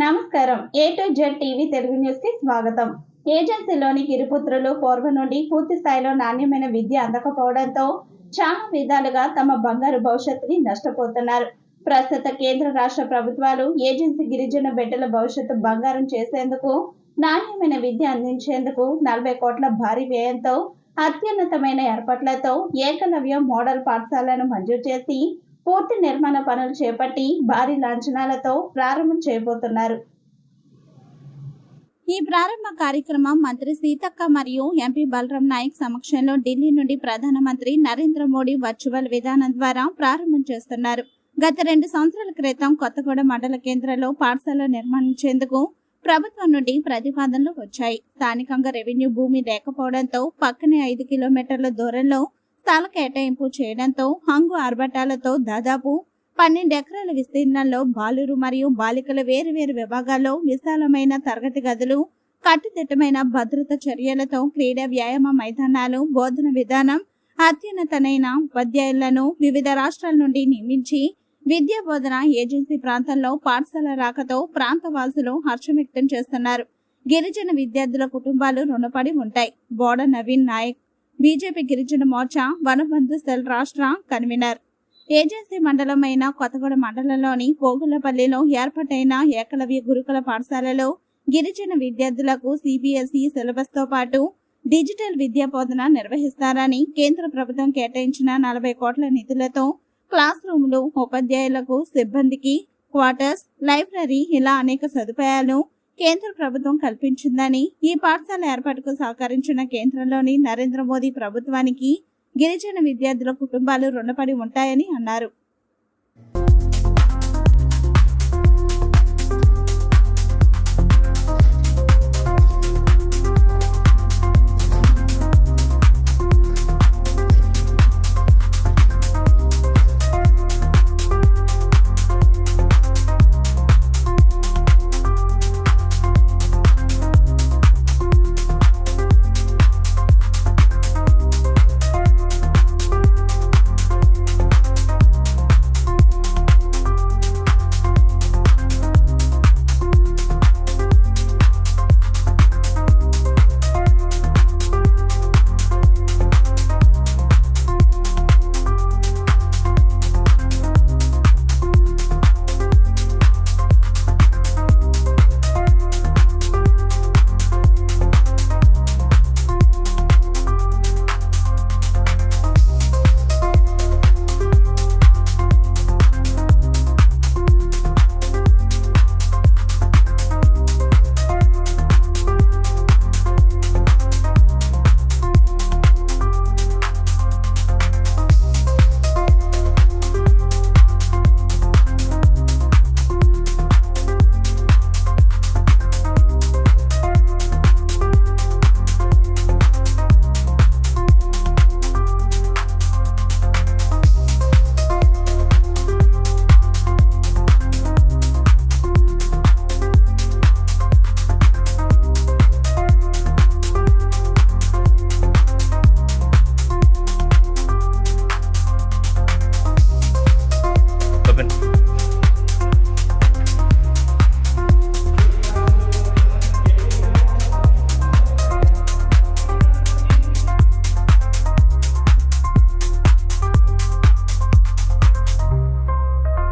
నమస్కారం. A to Z TV Telugu news కి స్వాగతం. ఏజెన్సీలోని గిరిపుత్రులు పూర్వం నుండి పూర్తి స్థాయిలో నాణ్యమైన విద్య అందకపోవడంతో చాలా విధాలుగా తమ బంగారు భవిష్యత్తుని నష్టపోతున్నారు. ప్రస్తుత కేంద్ర రాష్ట్ర ప్రభుత్వాలు ఏజెన్సీ గిరిజన బిడ్డల భవిష్యత్తు బంగారం చేసేందుకు, నాణ్యమైన విద్య అందించేందుకు 40 కోట్ల భారీ వ్యయంతో అత్యున్నతమైన ఏర్పాట్లతో ఏకలవ్య మోడల్ పాఠశాలను మంజూరు చేసి పూర్తి నిర్మాణ పనులు చేపట్టి భారీ లాంఛనాలతో ప్రారంభం చేయబోతున్నారు. ఈ ప్రారంభ కార్యక్రమం మంత్రి సీతక్క మరియు ఎంపీ బలరాం నాయక్ సమక్షంలో ఢిల్లీ నుండి ప్రధానమంత్రి నరేంద్ర మోడీ వర్చువల్ విధానం ద్వారా ప్రారంభం చేస్తున్నారు. గత 2 సంవత్సరాల క్రితం కొత్తగూడ మండల కేంద్రంలో పాఠశాల నిర్మించేందుకు ప్రభుత్వం నుండి ప్రతిపాదనలు వచ్చాయి. స్థానికంగా రెవెన్యూ భూమి లేకపోవడంతో పక్కనే 5 కిలోమీటర్ల దూరంలో స్థల కేటాయింపు చేయడంతో హంగు ఆర్భటాలతో దాదాపు 12 ఎకరాల విస్తీర్ణంలో బాలురు మరియు బాలికల వేరువేరు విభాగాల్లో విశాలమైన తరగతి గదులు, కట్టుదిట్టమైన భద్రత చర్యలతో క్రీడా వ్యాయామ మైదానాలు, బోధన విధానం, అత్యున్నతమైన ఉపాధ్యాయులను వివిధ రాష్ట్రాల నుండి నియమించి విద్యా బోధన ఏజెన్సీ ప్రాంతంలో పాఠశాల రాకతో ప్రాంతవాసులు హర్షం వ్యక్తం చేస్తున్నారు. గిరిజన విద్యార్థుల కుటుంబాలు రుణపడి ఉంటాయి. బోడ నవీన్ నాయక్, బీజేపీ గిరిజన మోర్చా వనబంధు సెల్ రాష్ట్ర కన్వీనర్. ఏజెన్సీ మండలమైన కొత్తగూడ మండలంలోని పోగులపల్లిలో ఏర్పాటైన ఏకలవ్య గురుకుల పాఠశాలలో గిరిజన విద్యార్థులకు సిబిఎస్ఈ సిలబస్ తో పాటు డిజిటల్ విద్యా బోధన నిర్వహిస్తారని, కేంద్ర ప్రభుత్వం కేటాయించిన 40 కోట్ల నిధులతో క్లాస్ రూములు, ఉపాధ్యాయులకు, సిబ్బందికి క్వార్టర్స్, లైబ్రరీ ఇలా అనేక సదుపాయాలు కేంద్ర ప్రభుత్వం కల్పించిందని, ఈ పాఠశాల ఏర్పాటుకు సహకరించిన కేంద్రంలోని నరేంద్ర మోదీ ప్రభుత్వానికి గిరిజన విద్యార్థుల కుటుంబాలు రుణపడి ఉంటాయని అన్నారు.